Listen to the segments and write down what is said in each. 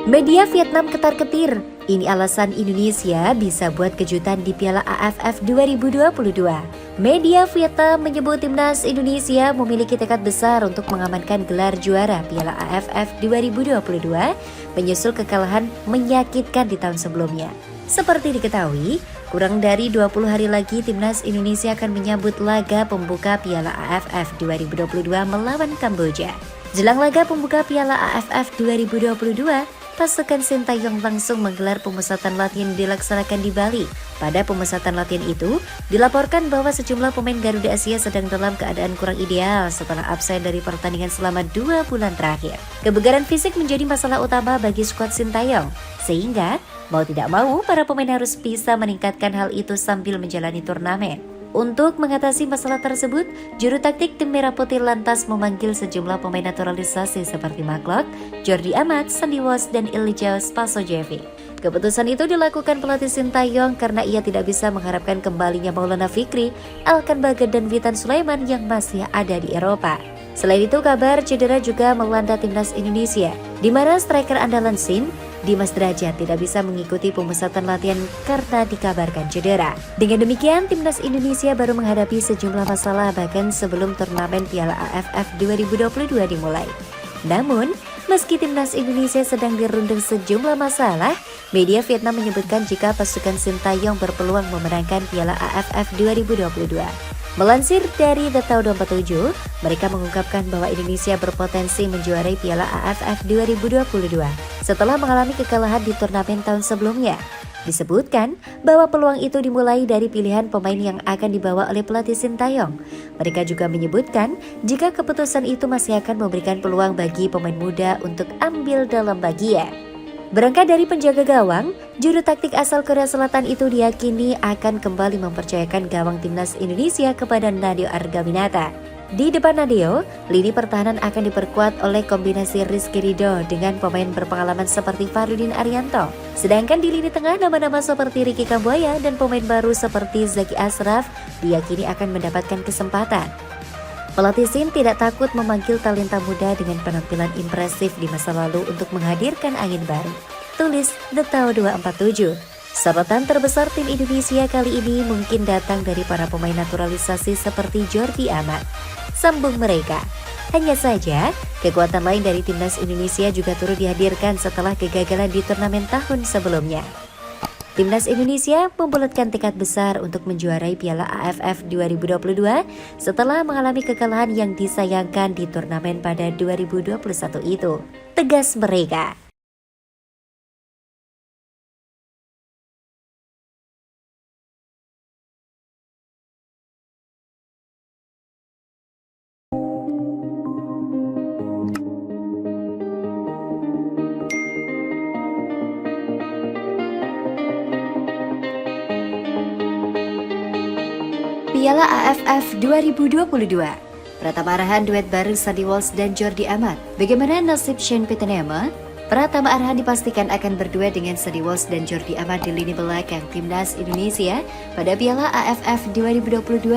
Media Vietnam ketar-ketir. Ini alasan Indonesia bisa buat kejutan di Piala AFF 2022. Media Vietnam menyebut timnas Indonesia memiliki tekad besar untuk mengamankan gelar juara Piala AFF 2022 menyusul kekalahan menyakitkan di tahun sebelumnya. Seperti diketahui, kurang dari 20 hari lagi timnas Indonesia akan menyambut laga pembuka Piala AFF 2022 melawan Kamboja. Jelang laga pembuka Piala AFF 2022, pasukan Sintayong langsung menggelar pemusatan latihan yang dilaksanakan di Bali. Pada pemusatan latihan itu, dilaporkan bahwa sejumlah pemain Garuda Asia sedang dalam keadaan kurang ideal setelah absen dari pertandingan selama 2 bulan terakhir. Kebugaran fisik menjadi masalah utama bagi skuad Sintayong, sehingga mau tidak mau para pemain harus bisa meningkatkan hal itu sambil menjalani turnamen. Untuk mengatasi masalah tersebut, juru taktik tim Merah Putih lantas memanggil sejumlah pemain naturalisasi seperti Maklok, Jordi Amat, Sandy Walsh, dan Elijah Spasojevic. Keputusan itu dilakukan pelatih Sintayong karena ia tidak bisa mengharapkan kembalinya Maulana Fikri, Elkan Baget, dan Witan Sulaiman yang masih ada di Eropa. Selain itu, kabar cedera juga melanda timnas Indonesia, di mana striker andalan Sin, Dimas Derajat, tidak bisa mengikuti pemusatan latihan karena dikabarkan cedera. Dengan demikian, timnas Indonesia baru menghadapi sejumlah masalah bahkan sebelum turnamen Piala AFF 2022 dimulai. Namun, meski timnas Indonesia sedang dirundung sejumlah masalah, media Vietnam menyebutkan jika pasukan Sintayong berpeluang memenangkan Piala AFF 2022. Melansir dari The Tao 27, mereka mengungkapkan bahwa Indonesia berpotensi menjuarai Piala AFF 2022 setelah mengalami kekalahan di turnamen tahun sebelumnya. Disebutkan bahwa peluang itu dimulai dari pilihan pemain yang akan dibawa oleh pelatih Sintayong. Mereka juga menyebutkan jika keputusan itu masih akan memberikan peluang bagi pemain muda untuk ambil dalam bagian. Berangkat dari penjaga gawang, juru taktik asal Korea Selatan itu diyakini akan kembali mempercayakan gawang timnas Indonesia kepada Nadeo Argaminata. Di depan Nadeo, lini pertahanan akan diperkuat oleh kombinasi Rizky Ridho dengan pemain berpengalaman seperti Farudin Arianto. Sedangkan di lini tengah, nama-nama seperti Ricky Kambuaya dan pemain baru seperti Zaki Ashraf diyakini akan mendapatkan kesempatan. Pelatih Sin tidak takut memanggil talenta muda dengan penampilan impresif di masa lalu untuk menghadirkan angin baru. Tulis The Tao 247. Sorotan terbesar tim Indonesia kali ini mungkin datang dari para pemain naturalisasi seperti Jordi Amat. Sambung mereka. Hanya saja, kekuatan lain dari timnas Indonesia juga turut dihadirkan setelah kegagalan di turnamen tahun sebelumnya. Timnas Indonesia membulatkan tekad besar untuk menjuarai Piala AFF 2022 setelah mengalami kekalahan yang disayangkan di turnamen pada 2021 itu. Tegas mereka. Piala AFF 2022. Pratama Arhan duet bareng Sandy Walsh dan Jordi Amat. Bagaimana nasib Sean Pittenema? Pratama Arhan dipastikan akan berduet dengan Sandy Walsh dan Jordi Amat di lini belakang timnas Indonesia pada Piala AFF 2022.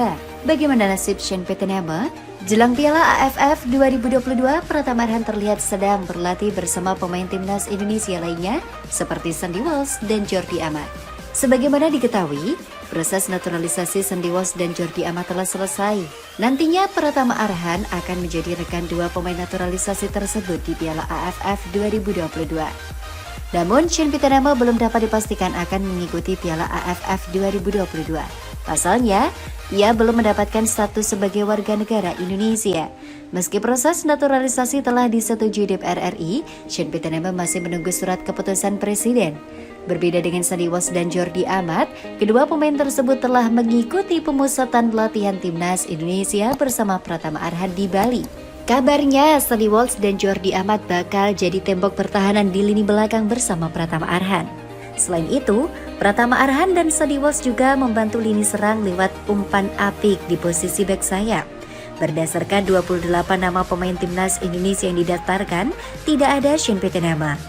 Bagaimana nasib Sean Pittenema? Jelang Piala AFF 2022, Pratama Arhan terlihat sedang berlatih bersama pemain timnas Indonesia lainnya seperti Sandy Walsh dan Jordi Amat. Sebagaimana diketahui, proses naturalisasi Sandy Walsh dan Jordi Amat telah selesai. Nantinya Pratama Arhan akan menjadi rekan dua pemain naturalisasi tersebut di Piala AFF 2022. Namun, Sean Pittenema belum dapat dipastikan akan mengikuti Piala AFF 2022. Pasalnya, ia belum mendapatkan status sebagai warga negara Indonesia. Meski proses naturalisasi telah disetujui DPR RI, Sean Pittenema masih menunggu surat keputusan Presiden. Berbeda dengan Sandy Walsh dan Jordi Amat, kedua pemain tersebut telah mengikuti pemusatan latihan timnas Indonesia bersama Pratama Arhan di Bali. Kabarnya, Sandy Walsh dan Jordi Amat bakal jadi tembok pertahanan di lini belakang bersama Pratama Arhan. Selain itu, Pratama Arhan dan Sandy Walsh juga membantu lini serang lewat umpan apik di posisi bek sayap. Berdasarkan 28 nama pemain timnas Indonesia yang didaftarkan, tidak ada Sean Pittenema.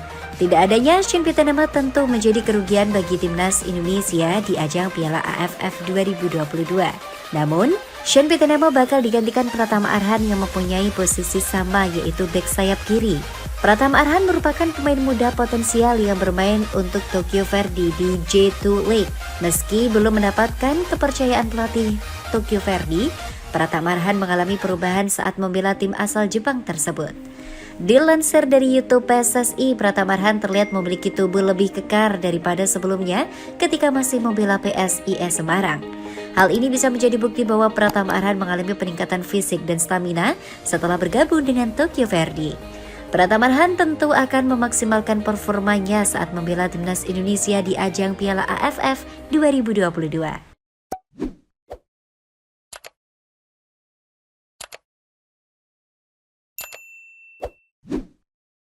Tidak adanya Sean Pittenema tentu menjadi kerugian bagi timnas Indonesia di ajang Piala AFF 2022. Namun, Sean Pittenema bakal digantikan Pratama Arhan yang mempunyai posisi sama yaitu bek sayap kiri. Pratama Arhan merupakan pemain muda potensial yang bermain untuk Tokyo Verdy di J2 League. Meski belum mendapatkan kepercayaan pelatih Tokyo Verdy, Pratama Arhan mengalami perubahan saat membela tim asal Jepang tersebut. Dilansir dari YouTube PSSI, Pratama Arhan terlihat memiliki tubuh lebih kekar daripada sebelumnya ketika masih membela PSIS Semarang. Hal ini bisa menjadi bukti bahwa Pratama Arhan mengalami peningkatan fisik dan stamina setelah bergabung dengan Tokyo Verdy. Pratama Arhan tentu akan memaksimalkan performanya saat membela timnas Indonesia di ajang Piala AFF 2022.